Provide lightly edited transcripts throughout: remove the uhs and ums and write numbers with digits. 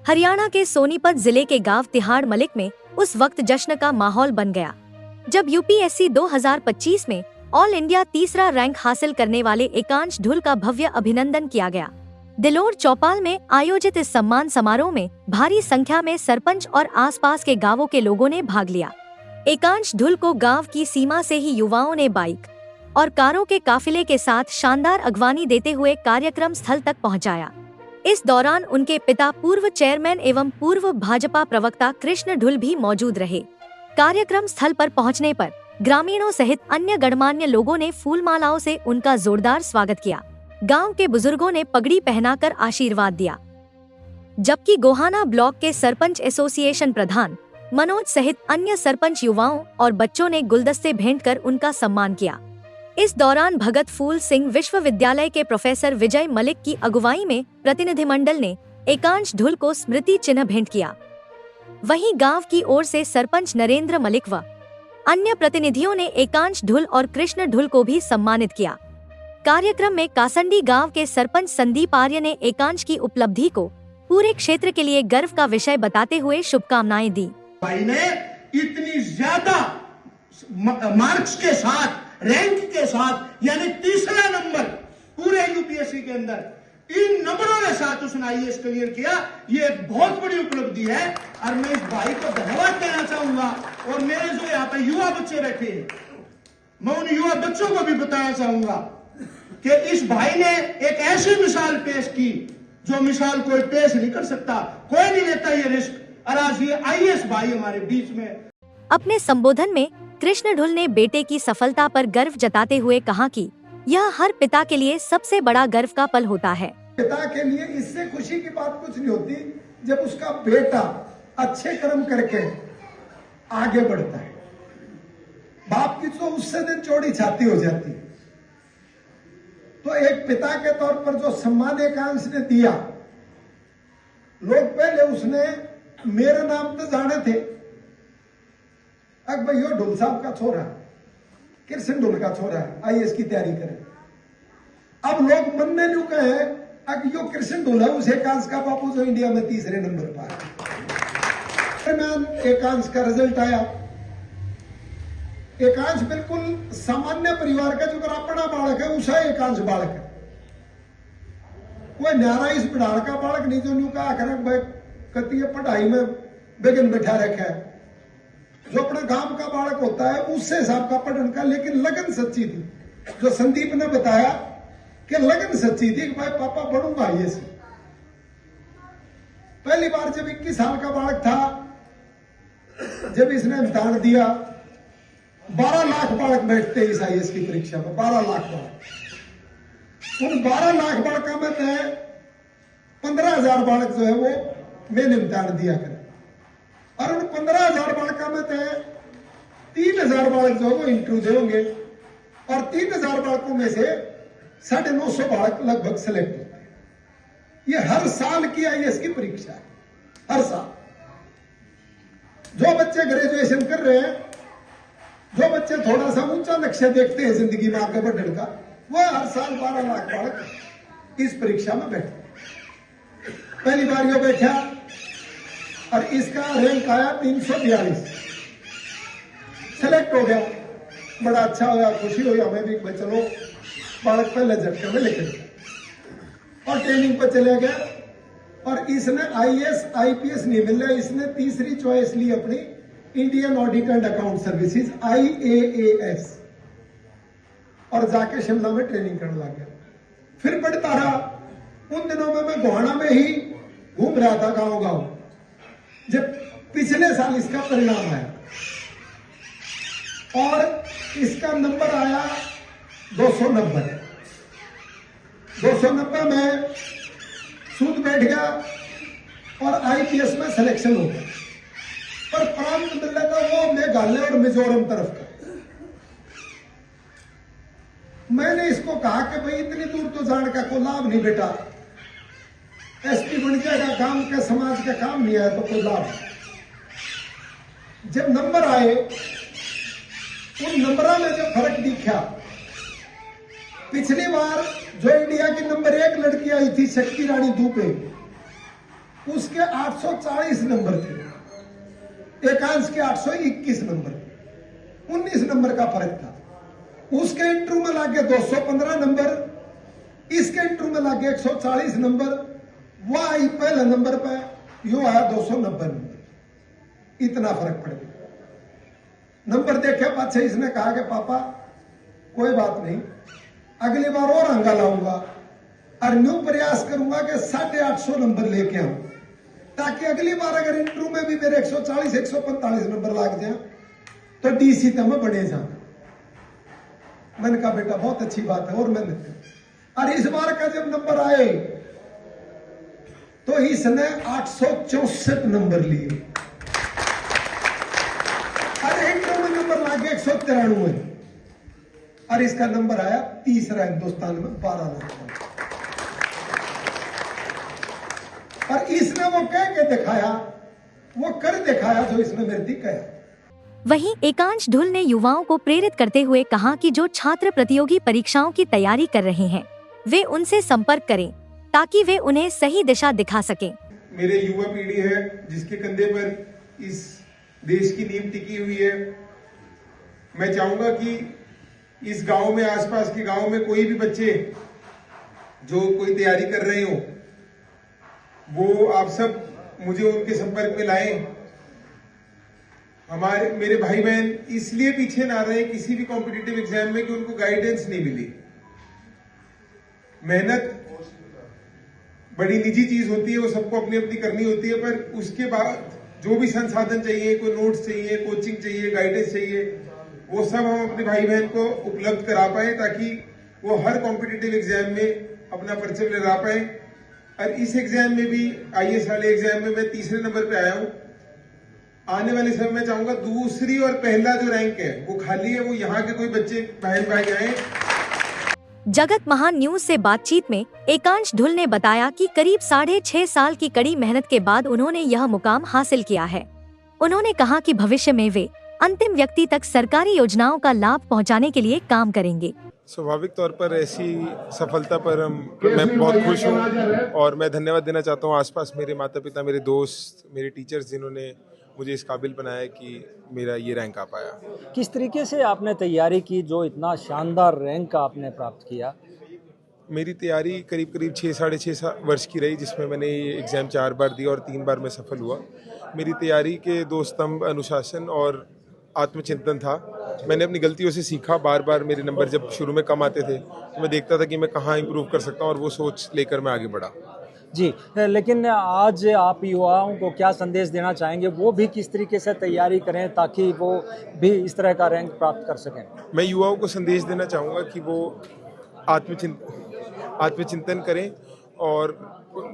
हरियाणा के सोनीपत जिले के गांव तिहाड़ मलिक में उस वक्त जश्न का माहौल बन गया जब यूपीएससी 2025 में ऑल इंडिया तीसरा रैंक हासिल करने वाले एकांश ढुल का भव्य अभिनंदन किया गया। दिलोर चौपाल में आयोजित इस सम्मान समारोह में भारी संख्या में सरपंच और आसपास के गांवों के लोगों ने भाग लिया। एकांश ढुल को गांव की सीमा से ही युवाओं ने बाइक और कारों के काफिले के साथ शानदार अगवानी देते हुए कार्यक्रम स्थल तक पहुंचाया। इस दौरान उनके पिता पूर्व चेयरमैन एवं पूर्व भाजपा प्रवक्ता कृष्ण ढुल भी मौजूद रहे। कार्यक्रम स्थल पर पहुंचने पर ग्रामीणों सहित अन्य गणमान्य लोगों ने फूलमालाओं से उनका जोरदार स्वागत किया। गांव के बुजुर्गों ने पगड़ी पहनाकर आशीर्वाद दिया, जबकि गोहाना ब्लॉक के सरपंच एसोसिएशन प्रधान मनोज सहित अन्य सरपंच युवाओं और बच्चों ने गुलदस्ते भेंट कर उनका सम्मान किया। इस दौरान भगत फूल सिंह विश्वविद्यालय के प्रोफेसर विजय मलिक की अगुवाई में प्रतिनिधिमंडल ने एकांश ढुल को स्मृति चिन्ह भेंट किया। वहीं गांव की ओर से सरपंच नरेंद्र मलिक व अन्य प्रतिनिधियों ने एकांश ढुल और कृष्ण ढुल को भी सम्मानित किया। कार्यक्रम में कासंडी गांव के सरपंच संदीप आर्य ने एकांश की उपलब्धि को पूरे क्षेत्र के लिए गर्व का विषय बताते हुए शुभकामनाएं दी। भाई ने इतनी ज्यादा मार्क्स के साथ, रैंक के साथ, यानी तीसरा नंबर पूरे यूपीएससी के अंदर इन नंबरों के साथ उसने आईएएस क्लियर किया, ये एक बहुत बड़ी उपलब्धि है। और मैं इस भाई को धन्यवाद देना चाहूंगा। और मेरे जो यहाँ पे युवा बच्चे बैठे हैं, मैं उन युवा बच्चों को भी बताना चाहूंगा कि इस भाई ने एक ऐसी मिसाल पेश की जो मिसाल कोई पेश नहीं कर सकता, कोई नहीं लेता ये रिस्क, और आज ये आईएएस भाई हमारे बीच में। अपने संबोधन में कृष्ण ढुल ने बेटे की सफलता पर गर्व जताते हुए कहा कि यह हर पिता के लिए सबसे बड़ा गर्व का पल होता है। पिता के लिए इससे खुशी की बात कुछ नहीं होती जब उसका बेटा अच्छे कर्म करके आगे बढ़ता है। बाप की तो उससे दिन चौड़ी छाती हो जाती है। तो एक पिता के तौर पर जो सम्मान एकांश ने दिया, लोग पहले उसने मेरा नाम तो जाने थे, अब भाई ढुल साहब का छोरा, कृष्ण ढुल का छोरा है, आईएएस की तैयारी करे। अब लोग मन में न्यू कहे अब यो कृष्ण ढुल है उस एकांश का बापू जो इंडिया में तीसरे नंबर पर है। एकांश का रिजल्ट आया। एकांश बिल्कुल सामान्य परिवार का जो अपना बालक है उसा एकांश बालक है। कोई न्यारा इस बिडाड़ का बालक नहीं जो न्यू का आखिर कती पढ़ाई में बेगन बैठा रखा है। जो अपने गांव का बालक होता है उससे हिसाब का पढ़ने का, लेकिन लगन सच्ची थी। जो संदीप ने बताया कि लगन सच्ची थी कि भाई पापा बढ़ूंगा ये से। पहली बार जब 21 साल का बालक था, जब इसने इम्तिहान दिया, 12 लाख बालक बैठते हैं इस आईएएस की परीक्षा में, 12 लाख बालक। उन 12 लाख बालकों में से 15,000 बालक जो है वो मेन इम्तिहान दिया करे, और उन 15,000 बालकों में से 3,000 बालक जो है वो इंटरव्यू देंगे, और 3,000 बालकों में से 950 बालक लगभग सेलेक्ट होते हैं। ये हर साल की आईएएस की परीक्षा है, हर साल। जो बच्चे ग्रेजुएशन कर रहे हैं, जो बच्चे थोड़ा सा ऊंचा लक्ष्य देखते हैं जिंदगी में आगे बढ़ने का, वो हर साल 12 लाख बालक इस परीक्षा में बैठे। पहली बार ये बैठा और इसका रैंक आया 342, सेलेक्ट हो गया। बड़ा अच्छा हुआ, खुशी हुई हमें भी, भाई चलो बालक पहले झटके में लेके और ट्रेनिंग पर चले गया। और इसने आईएएस आईपीएस नहीं मिल रहा, इसने तीसरी चॉइस ली अपनी Indian audit and account services IAAS, और जाके शिमला में ट्रेनिंग करने लग गया। फिर बढ़ता रहा। उन दिनों में मैं गोहाना में ही घूम रहा था गांव गांव, जब पिछले साल इसका परिणाम आया और इसका नंबर आया 290। 290 में सूद बैठ गया और आईपीएस में सिलेक्शन हो गया। पर प्रांत मिल रहा था वो मेघालय और मिजोरम तरफ का। मैंने इसको कहा कि भाई इतनी दूर तो जाने का कोई लाभ नहीं बेटा, एसपी बन जाएगा, गांव के समाज का काम नहीं आया तो कोई लाभ। जब नंबर आए, उन नंबरों में जो फर्क दिखा, पिछली बार जो इंडिया की नंबर 1 लड़की आई थी शक्ति रानी दुबे, उसके 840 नंबर थे, एकांश के 821 नंबर, 19 नंबर का फर्क था। उसके इंटरव्यू में लागे 215 नंबर, इसके इंटरव्यू में लागे 140 नंबर, वह आई पहले नंबर पे, यो आया 290 नंबर। इतना फर्क पड़ गया। नंबर देखे पाछे इसने कहा कि पापा कोई बात नहीं, अगली बार और अंगा लाऊंगा और न्यू प्रयास करूंगा कि 850 नंबर लेके आऊं, ताकि अगली बार अगर इंटरव्यू में भी मेरे 140 145 नंबर लाग जाए तो डीसी तक मैं बने जाऊं। मैंने कहा बेटा बहुत अच्छी बात है और मेहनत कर। और इस बार का जब नंबर आए तो इसने 864 नंबर लिए, और इंटरव्यू में नंबर लागे 193, और इसका नंबर आया तीसरा हिंदुस्तान में 12 लाख। और इसने वो कह के दिखाया, वो कर दिखाया जो इसने मेरे दी कहा। वहीं एकांश ढुल ने युवाओं को प्रेरित करते हुए कहा कि जो छात्र प्रतियोगी परीक्षाओं की तैयारी कर रहे हैं वे उनसे संपर्क करें ताकि वे उन्हें सही दिशा दिखा सकें। मेरे युवा पीढ़ी है जिसके कंधे पर इस देश की नींव टिकी हुई है। मैं चाहूंगा कि इस गांव में, आसपास के गांव में कोई भी बच्चे जो कोई तैयारी कर रहे हो, वो आप सब मुझे उनके संपर्क में लाएं। मेरे भाई बहन इसलिए पीछे ना रहे किसी भी कॉम्पिटिटिव एग्जाम में कि उनको गाइडेंस नहीं मिली। मेहनत बड़ी निजी चीज होती है, वो सबको अपनी अपनी करनी होती है, पर उसके बाद जो भी संसाधन चाहिए, कोई नोट्स चाहिए, कोचिंग चाहिए, गाइडेंस चाहिए, वो सब हम अपने भाई बहन को उपलब्ध करा पाए ताकि वो हर कॉम्पिटिटिव एग्जाम में अपना परचम लहरा पाए। और इस एग्जाम में भी, IAS वाले एग्जाम में मैं तीसरे नंबर पे आया हूं। आने वाले समय में चाहूंगा दूसरी और पहला जो रैंक है वो खाली है, वो यहाँ के कोई बच्चे बहन भाई आए। जगत महान न्यूज से बातचीत में एकांश ढुल ने बताया कि करीब 6.5 साल की कड़ी मेहनत के बाद उन्होंने यह मुकाम हासिल किया है। उन्होंने कहा कि भविष्य में वे अंतिम व्यक्ति तक सरकारी योजनाओं का लाभ पहुंचाने के लिए काम करेंगे। स्वाभाविक तौर पर ऐसी सफलता पर मैं बहुत खुश हूँ और मैं धन्यवाद देना चाहता हूँ आसपास मेरे माता पिता, मेरे दोस्त, मेरे टीचर्स जिन्होंने मुझे इस काबिल बनाया कि मेरा ये रैंक आ पाया। किस तरीके से आपने तैयारी की जो इतना शानदार रैंक आपने प्राप्त किया? मेरी तैयारी करीब 6-6.5 वर्ष की रही, जिसमें मैंने ये एग्ज़ाम 4 बार दिया और 3 बार मैं सफल हुआ। मेरी तैयारी के 2 स्तंभ अनुशासन और आत्मचिंतन था। मैंने अपनी गलतियों से सीखा। बार बार मेरे नंबर जब शुरू में कम आते थे तो मैं देखता था कि मैं कहाँ इम्प्रूव कर सकता हूँ और वो सोच लेकर मैं आगे बढ़ा। जी, लेकिन आज आप युवाओं को क्या संदेश देना चाहेंगे, वो भी किस तरीके से तैयारी करें ताकि वो भी इस तरह का रैंक प्राप्त कर सकें? मैं युवाओं को संदेश देना चाहूँगा कि वो आत्मचिंतन करें और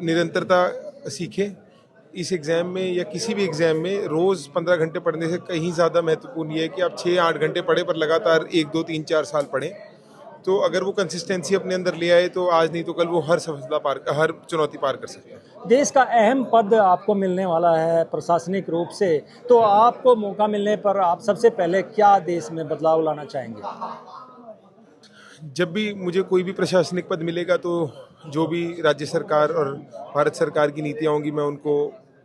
निरंतरता सीखें। इस एग्ज़ाम में या किसी भी एग्ज़ाम में रोज़ 15 घंटे पढ़ने से कहीं ज़्यादा महत्वपूर्ण ये है कि आप 6-8 घंटे पढ़ें, पर लगातार 1, 2, 3, 4 साल पढ़ें। तो अगर वो कंसिस्टेंसी अपने अंदर ले आए तो आज नहीं तो कल वो हर चुनौती पार कर सकते हैं। देश का अहम पद आपको मिलने वाला है प्रशासनिक रूप से, तो आपको मौका मिलने पर आप सबसे पहले क्या देश में बदलाव लाना चाहेंगे? जब भी मुझे कोई भी प्रशासनिक पद मिलेगा तो जो भी राज्य सरकार और भारत सरकार की नीतियाँ होंगी मैं उनको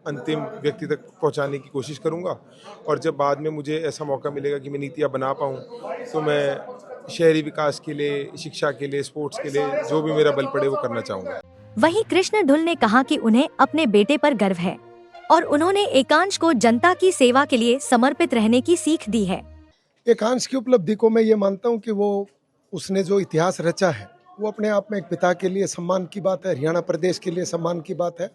अंतिम व्यक्ति तक पहुंचाने की कोशिश करूंगा। और जब बाद में मुझे ऐसा मौका मिलेगा कि मैं नीतियाँ बना पाऊं तो मैं शहरी विकास के लिए, शिक्षा के लिए, स्पोर्ट्स के लिए जो भी मेरा बल पड़े वो करना चाहूँगा। वहीं कृष्ण ढुल ने कहा कि उन्हें अपने बेटे पर गर्व है और उन्होंने एकांश को जनता की सेवा के लिए समर्पित रहने की सीख दी है। एकांश की उपलब्धि को मैं ये मानता हूँ कि उसने जो इतिहास रचा है वो अपने आप में एक पिता के लिए सम्मान की बात है, हरियाणा प्रदेश के लिए सम्मान की बात है,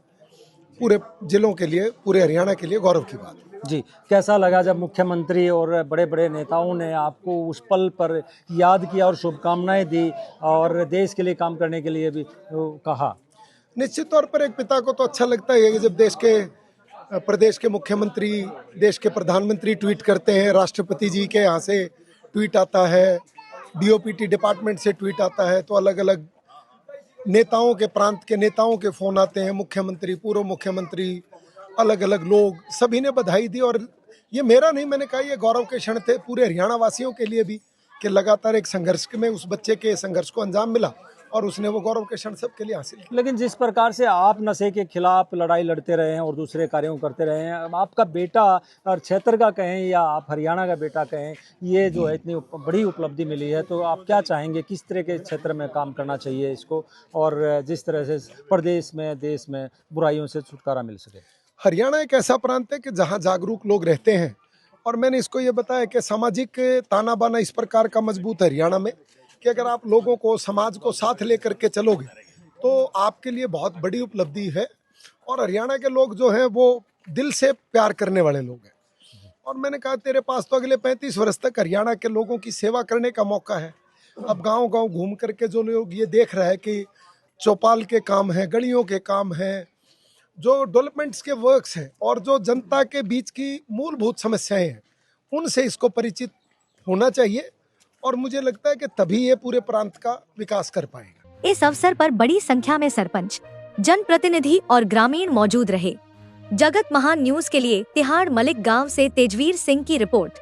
पूरे जिलों के लिए, पूरे हरियाणा के लिए गौरव की बात है। जी, कैसा लगा जब मुख्यमंत्री और बड़े बड़े नेताओं ने आपको उस पल पर याद किया और शुभकामनाएं दी और देश के लिए काम करने के लिए भी कहा? निश्चित तौर पर एक पिता को तो अच्छा लगता है कि जब प्रदेश के मुख्यमंत्री, देश के प्रधानमंत्री ट्वीट करते हैं, राष्ट्रपति जी के यहाँ से ट्वीट आता है, DOPT डिपार्टमेंट से ट्वीट आता है, तो अलग अलग नेताओं के, प्रांत के नेताओं के फ़ोन आते हैं, मुख्यमंत्री, पूर्व मुख्यमंत्री, अलग अलग लोग, सभी ने बधाई दी। और ये मेरा नहीं, मैंने कहा ये गौरव के क्षण थे पूरे हरियाणा वासियों के लिए भी कि लगातार एक संघर्ष में उस बच्चे के संघर्ष को अंजाम मिला और उसने वो गौरव के क्षण सबके लिए हासिल किया। लेकिन जिस प्रकार से आप नशे के खिलाफ लड़ाई लड़ते रहे हैं और दूसरे कार्यों को करते रहे हैं, अब आपका बेटा और क्षेत्र का कहें या आप हरियाणा का बेटा कहें, ये जो है इतनी बड़ी उपलब्धि मिली है, तो आप क्या चाहेंगे किस तरह के क्षेत्र में काम करना चाहिए इसको, और जिस तरह से प्रदेश में देश में बुराइयों से छुटकारा मिल सके? हरियाणा एक ऐसा प्रांत है कि जहाँ जागरूक लोग रहते हैं, और मैंने इसको ये बताया कि सामाजिक ताना बाना इस प्रकार का मजबूत है हरियाणा में कि अगर आप लोगों को, समाज को साथ लेकर के चलोगे तो आपके लिए बहुत बड़ी उपलब्धि है। और हरियाणा के लोग जो हैं वो दिल से प्यार करने वाले लोग हैं। और मैंने कहा तेरे पास तो अगले 35 वर्ष तक हरियाणा के लोगों की सेवा करने का मौका है। अब गांव-गांव घूम करके जो लोग ये देख रहे हैं कि चौपाल के काम हैं, गलियों के काम हैं, जो डेवलपमेंट्स के वर्क्स हैं और जो जनता के बीच की मूलभूत समस्याएं हैं, उनसे इसको परिचित होना चाहिए। और मुझे लगता है कि तभी ये पूरे प्रांत का विकास कर पाएगा। इस अवसर पर बड़ी संख्या में सरपंच, जनप्रतिनिधि और ग्रामीण मौजूद रहे। जगत महान न्यूज के लिए तिहाड़ मलिक गांव से तेजवीर सिंह की रिपोर्ट।